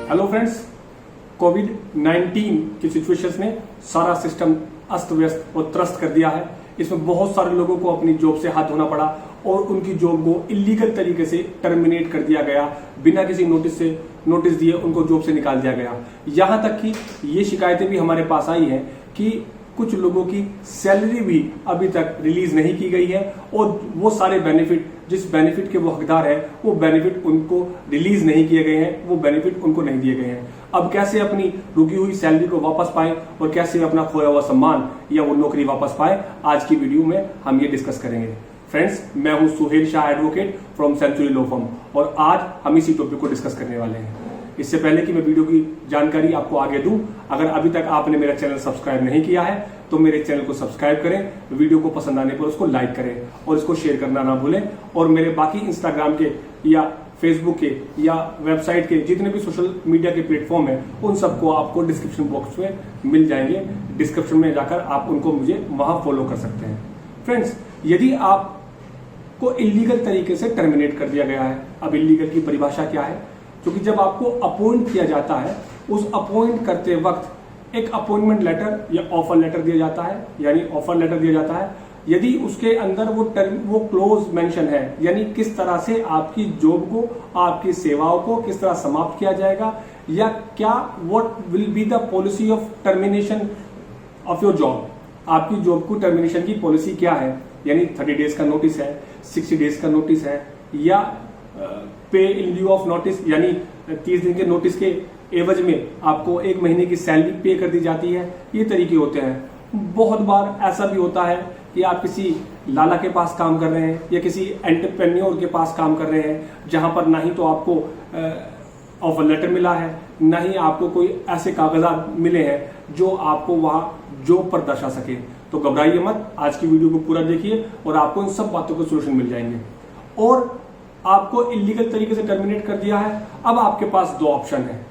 Hello friends, कोविड-19 की situations ने सारा सिस्टम अस्त व्यस्त और त्रस्त कर दिया है। इसमें बहुत सारे लोगों को अपनी जॉब से हाथ धोना पड़ा और उनकी जॉब को इलीगल तरीके से टर्मिनेट कर दिया गया। बिना किसी नोटिस दिए उनको जॉब से निकाल दिया गया। यहां तक कि ये शिकायतें भी हमारे पास आई हैं कि कुछ लोगों की सैलरी भी अभी तक रिलीज नहीं की गई है और वो सारे बेनिफिट, जिस बेनिफिट के वो हकदार है, वो बेनिफिट उनको रिलीज नहीं किए गए हैं, वो बेनिफिट उनको नहीं दिए गए हैं। अब कैसे अपनी रुकी हुई सैलरी को वापस पाएं और कैसे अपना खोया हुआ सम्मान या वो नौकरी वापस पाएं, आज की वीडियो में हम ये डिस्कस करेंगे। फ्रेंड्स, मैं हूं Suhel Shah advocate from century law firm और आज हम इसी टॉपिक को डिस्कस करने वाले हैं। इससे पहले कि मैं वीडियो की जानकारी आपको आगे दूं, अगर अभी तक आपने मेरा चैनल सब्सक्राइब नहीं किया है तो मेरे चैनल को सब्सक्राइब करें, वीडियो को पसंद आने पर उसको लाइक करें और इसको शेयर करना ना भूलें। और मेरे बाकी इंस्टाग्राम के या फेसबुक के या वेबसाइट के जितने भी सोशल मीडिया के प्लेटफॉर्म है उन सबको आपको डिस्क्रिप्शन बॉक्स में मिल जाएंगे। डिस्क्रिप्शन में जाकर आप उनको मुझे वहां फॉलो कर सकते हैं। फ्रेंड्स, यदि आपको इलीगल तरीके से टर्मिनेट कर दिया गया है, अब इलीगल की परिभाषा क्या है? क्योंकि जब आपको अपॉइंट किया जाता है, उस अपॉइंट करते वक्त एक अपॉइंटमेंट लेटर या ऑफर लेटर दिया जाता है, यानी ऑफर लेटर दिया जाता है। यदि उसके अंदर वो क्लोज मेंशन है, यानी किस तरह से आपकी जॉब को, आपकी सेवाओं को किस तरह समाप्त किया जाएगा, या क्या what will be the policy of termination of your job, आपकी जॉब को टर्मिनेशन की पॉलिसी क्या है, यानी 30 डेज का नोटिस है, 60 डेज का नोटिस है, या पे इन ल्यू ऑफ नोटिस, यानी 30 दिन के नोटिस के एवज में आपको 1 महीने की सैलरी पे कर दी जाती है। ये तरीके होते हैं। बहुत बार ऐसा भी होता है कि आप किसी लाला के पास काम कर रहे हैं या किसी एंटरप्रेन्योर के पास काम कर रहे हैं जहां पर ना ही तो आपको ऑफर लेटर मिला है, ना ही आपको कोई ऐसे कागजात मिले हैं जो आपको वहां जॉब पर दर्शा सके। तो घबराइए मत, आज की वीडियो को पूरा देखिए और आपको इन सब बातों के सोल्यूशन मिल जाएंगे। और आपको इलीगल तरीके से टर्मिनेट कर दिया है, अब आपके पास 2 ऑप्शन है।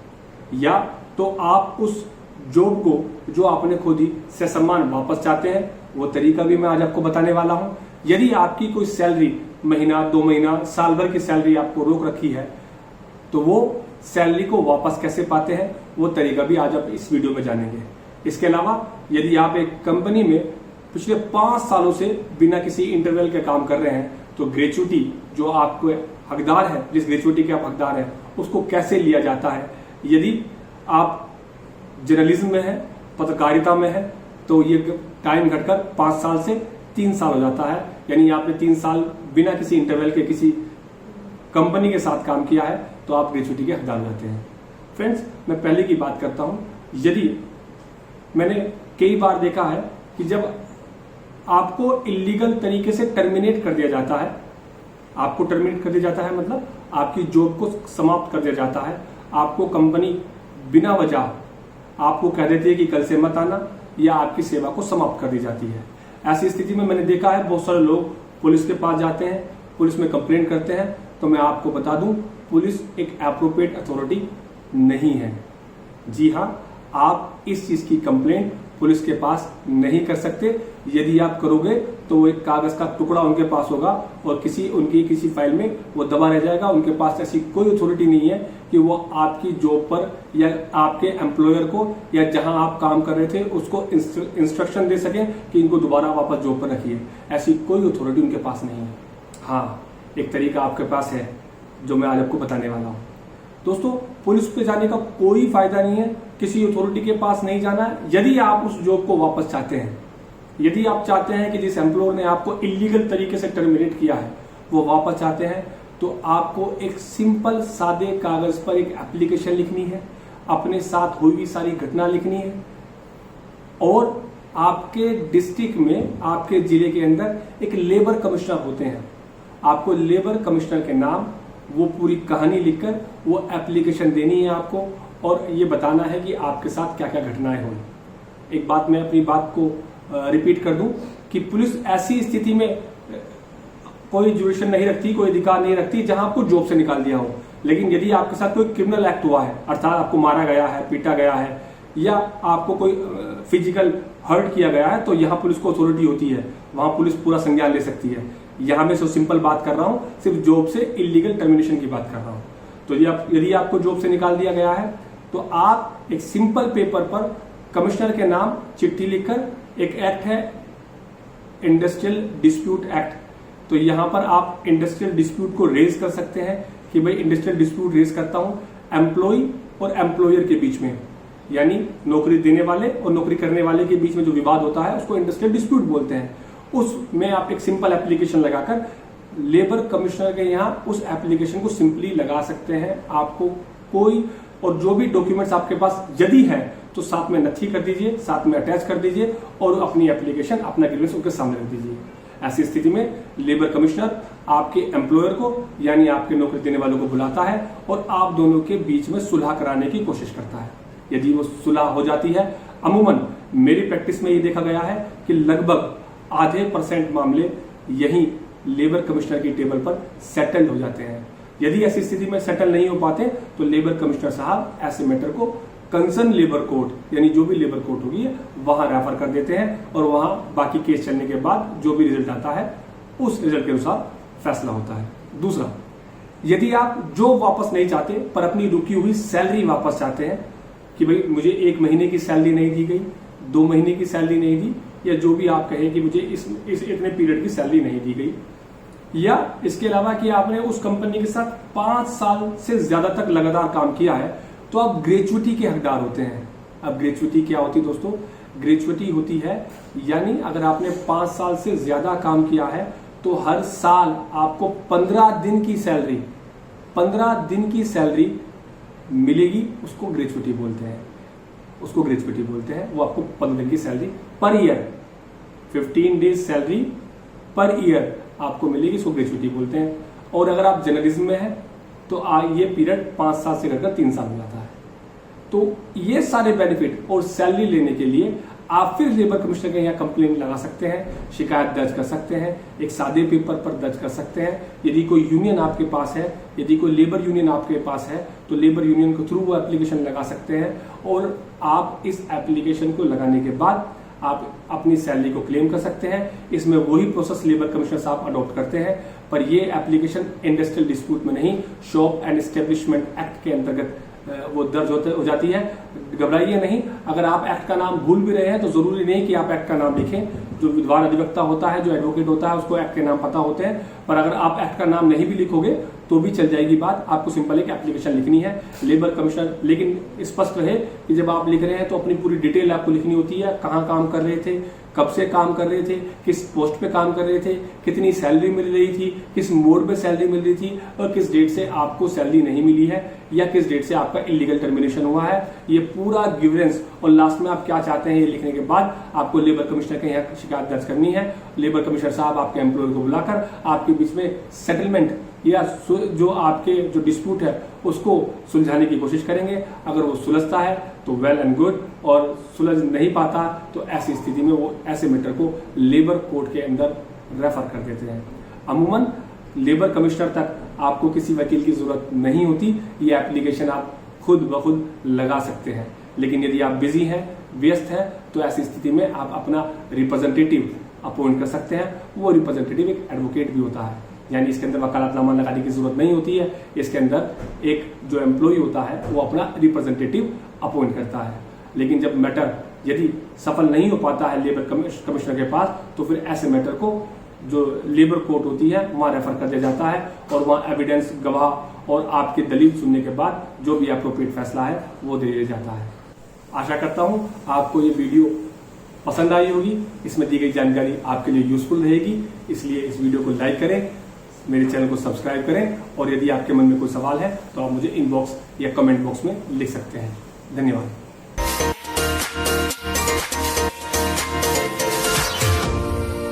या तो आप उस जॉब को जो आपने खो दी से सम्मान वापस चाहते हैं, वो तरीका भी मैं आज आपको बताने वाला हूं। यदि आपकी कोई सैलरी महीना, 2 महीना, साल भर की सैलरी आपको रोक रखी है तो वो सैलरी को वापस कैसे पाते हैं, वो तरीका भी आज आप इस वीडियो में जानेंगे। इसके अलावा यदि आप एक कंपनी में पिछले 5 सालों से बिना किसी इंटरवल के काम कर रहे हैं तो ग्रेच्युटी जो आपको हकदार है, जिस ग्रेच्युटी के आप हकदार हैं, उसको कैसे लिया जाता है। यदि आप जर्नलिज्म में है, पत्रकारिता में है, तो ये टाइम घटकर 5 साल से 3 साल हो जाता है, यानी आपने 3 साल बिना किसी इंटरवल के किसी कंपनी के साथ काम किया है तो आप ग्रेच्युटी के हकदार हो जाते हैं। फ्रेंड्स, मैं पहले की बात करता हूं। यदि मैंने कई बार देखा है कि जब आपको इलीगल तरीके से टर्मिनेट कर दिया जाता है, आपको टर्मिनेट कर दिया जाता है मतलब आपकी जॉब को समाप्त कर दिया जाता है, आपको कंपनी बिना वजह आपको कह देती है कि कल से मत आना, या आपकी सेवा को समाप्त कर दी जाती है। ऐसी स्थिति में मैंने देखा है बहुत सारे लोग पुलिस के पास जाते हैं, पुलिस में कंप्लेंट करते हैं। तो मैं आपको बता दूं, पुलिस एक एप्रोप्रिएट अथॉरिटी नहीं है। जी हाँ, आप इस चीज की कंप्लेंट पुलिस के पास नहीं कर सकते। यदि आप करोगे तो वो एक कागज का टुकड़ा उनके पास होगा और उनकी किसी फाइल में वो दबा रह जाएगा। उनके पास ऐसी कोई अथॉरिटी नहीं है कि वो आपकी जॉब पर या आपके एम्प्लॉयर को या जहां आप काम कर रहे थे उसको इंस्ट्रक्शन दे सके कि इनको दोबारा वापस जॉब पर रखिए। ऐसी कोई अथॉरिटी उनके पास नहीं है। हाँ, एक तरीका आपके पास है जो मैं आज आपको बताने वाला हूँ। दोस्तों, पुलिस पे जाने का कोई फायदा नहीं है, किसी अथॉरिटी के पास नहीं जाना है। यदि आप उस जॉब को वापस चाहते हैं, यदि आप चाहते हैं कि जिस एम्प्लॉयर ने आपको इलीगल तरीके से टर्मिनेट किया है वो वापस चाहते हैं, तो आपको एक सिंपल सादे कागज पर एक एप्लीकेशन लिखनी है, अपने साथ हुई हुई सारी घटना लिखनी है और आपके डिस्ट्रिक्ट में, आपके जिले के अंदर एक लेबर कमिश्नर होते हैं। आपको लेबर कमिश्नर के नाम, वो पूरी कहानी लिखकर वो एप्लीकेशन देनी है आपको और ये बताना है कि आपके साथ क्या क्या घटनाएं हुई। एक बात मैं अपनी बात को रिपीट कर दूं कि पुलिस ऐसी स्थिति में कोई जुडिशन नहीं रखती, कोई अधिकार नहीं रखती जहां आपको जॉब से निकाल दिया हो। लेकिन यदि आपके साथ कोई क्रिमिनल एक्ट हुआ है, अर्थात आपको मारा गया है, पीटा गया है या आपको कोई फिजिकल हर्ट किया गया है, तो यहाँ पुलिस को अथॉरिटी होती है, वहां पुलिस पूरा संज्ञान ले सकती है। यहां मैं सिंपल बात कर रहा हूं, सिर्फ जॉब से इलीगल टर्मिनेशन की बात कर रहा हूं। तो यदि आपको जॉब से निकाल दिया गया है तो आप एक सिंपल पेपर पर कमिश्नर के नाम चिट्ठी लिखकर, एक एक्ट है इंडस्ट्रियल डिस्प्यूट एक्ट, तो यहां पर आप इंडस्ट्रियल डिस्प्यूट को रेज कर सकते हैं कि भाई इंडस्ट्रियल डिस्प्यूट रेज करता हूं एम्प्लॉय और एम्प्लॉयर के बीच में, यानी नौकरी देने वाले और नौकरी करने वाले के बीच में जो विवाद होता है उसको इंडस्ट्रियल डिस्प्यूट बोलते हैं। उसमें आप एक सिंपल एप्लीकेशन लगाकर लेबर कमिश्नर के यहां उस एप्लीकेशन को सिंपली लगा सकते हैं। आपको कोई और जो भी डॉक्यूमेंट्स आपके पास यदि है तो साथ में नथी कर दीजिए, साथ में अटैच कर दीजिए और अपनी एप्लीकेशन, अपना ग्रीवेंस उनके सामने रख दीजिए। ऐसी स्थिति में लेबर कमिश्नर आपके एम्प्लॉयर को यानी आपके नौकरी देने वालों को बुलाता है और आप दोनों के बीच में सुलह कराने की कोशिश करता है। यदि वो सुलह हो जाती है, अमूमन मेरी प्रैक्टिस में ये देखा गया है कि लगभग आधे % मामले यही लेबर कमिश्नर की टेबल पर सेटल्ड हो जाते हैं। यदि ऐसी स्थिति में सेटल नहीं हो पाते तो लेबर कमिश्नर साहब ऐसे मैटर को कंसर्न लेबर कोर्ट यानी जो भी लेबर कोर्ट होगी वहां रेफर कर देते हैं और वहां बाकी केस चलने के बाद जो भी रिजल्ट आता है उस रिजल्ट के अनुसार फैसला होता है। दूसरा, यदि आप जॉब वापस नहीं चाहते पर अपनी रुकी हुई सैलरी वापस चाहते हैं कि भाई मुझे 1 महीने की सैलरी नहीं दी गई, 2 महीने की सैलरी नहीं दी, या जो भी आप कहें कि मुझे इस इतने पीरियड की सैलरी नहीं दी गई, या इसके अलावा कि आपने उस कंपनी के साथ 5 साल से ज्यादा तक लगातार काम किया है, तो आप ग्रेचुइटी के हकदार होते हैं। अब ग्रेचुइटी क्या होती है दोस्तों? ग्रेचुइटी होती है यानी अगर आपने 5 साल से ज्यादा काम किया है तो हर साल आपको 15 दिन की सैलरी मिलेगी, उसको ग्रेचुइटी बोलते हैं। वो आपको 15 दिन की salary per year, 15 days salary per year आपको मिलेगी, इसको ग्रेचुइटी बोलते हैं। और अगर आप जर्नलिज्म में है तो ये पीरियड 5 साल से घटकर 3 साल हो जाता है। तो ये सारे बेनिफिट और सैलरी लेने के लिए आप फिर लेबर कमिश्नर के यहाँ कंप्लेन लगा सकते हैं, शिकायत दर्ज कर सकते हैं, एक सादे पेपर पर दर्ज कर सकते हैं। यदि कोई यूनियन आपके पास है, यदि कोई लेबर यूनियन आपके पास है तो लेबर यूनियन के थ्रू वो एप्लीकेशन लगा सकते हैं और आप इस एप्लीकेशन को लगाने के बाद आप अपनी सैलरी को क्लेम कर सकते हैं। इसमें वही प्रोसेस लेबर कमिश्नर साहब अडॉप्ट करते हैं, पर ये एप्लीकेशन इंडस्ट्रियल डिस्प्यूट में नहीं, शॉप एंड एस्टेब्लिशमेंट एक्ट के अंतर्गत वो दर्ज हो जाती है। घबराइए नहीं, अगर आप एक्ट का नाम भूल भी रहे हैं तो जरूरी नहीं कि आप एक्ट का नाम लिखें। जो विद्वान अधिवक्ता होता है, जो एडवोकेट होता है, उसको एक्ट के नाम पता होते हैं, पर अगर आप एक्ट का नाम नहीं भी लिखोगे तो भी चल जाएगी बात। आपको सिंपल एक एप्लीकेशन लिखनी है लेबर कमिश्नर, लेकिन स्पष्ट रहे कि जब आप लिख रहे हैं तो अपनी पूरी डिटेल आपको लिखनी होती है। कहाँ काम कर रहे थे, कब से काम कर रहे थे, किस पोस्ट पे काम कर रहे थे, कितनी सैलरी मिल रही थी, किस मोड पे सैलरी मिल रही थी और किस डेट से आपको सैलरी नहीं मिली है या किस डेट से आपका इलीगल टर्मिनेशन हुआ है। ये पूरा गिवरेंस और लास्ट में आप क्या चाहते हैं ये लिखने के बाद आपको लेबर कमिश्नर के यहाँ शिकायत दर्ज करनी है। लेबर कमिश्नर साहब आपके एम्प्लॉयर को बुलाकर आपके बीच में सेटलमेंट या जो आपके जो डिस्प्यूट है उसको सुलझाने की कोशिश करेंगे। अगर वो सुलझता है तो वेल एंड गुड, और सुलझ नहीं पाता तो ऐसी स्थिति में वो ऐसे मैटर को लेबर कोर्ट के अंदर रेफर कर देते हैं। अमूमन लेबर कमिश्नर तक आपको किसी वकील की जरूरत नहीं होती, ये एप्लीकेशन आप खुद ब खुद लगा सकते हैं। लेकिन यदि आप बिजी हैं, व्यस्त हैं, तो ऐसी स्थिति में आप अपना रिप्रेजेंटेटिव अपॉइंट कर सकते हैं। वो रिप्रेजेंटेटिव एक एडवोकेट भी होता है, यानी इसके अंदर वकालतनामा लगाने की जरूरत नहीं होती है। इसके अंदर एक जो एम्प्लॉय होता है वो अपना रिप्रेजेंटेटिव अपॉइंट करता है। लेकिन जब मैटर यदि सफल नहीं हो पाता है लेबर कमिश्नर के पास, तो फिर ऐसे मैटर को जो लेबर कोर्ट होती है वहां रेफर कर दिया जाता है और वहां एविडेंस, गवाह और आपकी दलील सुनने के बाद जो भी अप्रोप्रिएट फैसला है वो दे दिया जाता है। आशा करता हूं आपको ये वीडियो पसंद आई होगी, इसमें दी गई जानकारी आपके लिए यूजफुल रहेगी। इसलिए इस वीडियो को लाइक करें, मेरे चैनल को सब्सक्राइब करें, और यदि आपके मन में कोई सवाल है तो आप मुझे इनबॉक्स या कमेंट बॉक्स में लिख सकते हैं। धन्यवाद।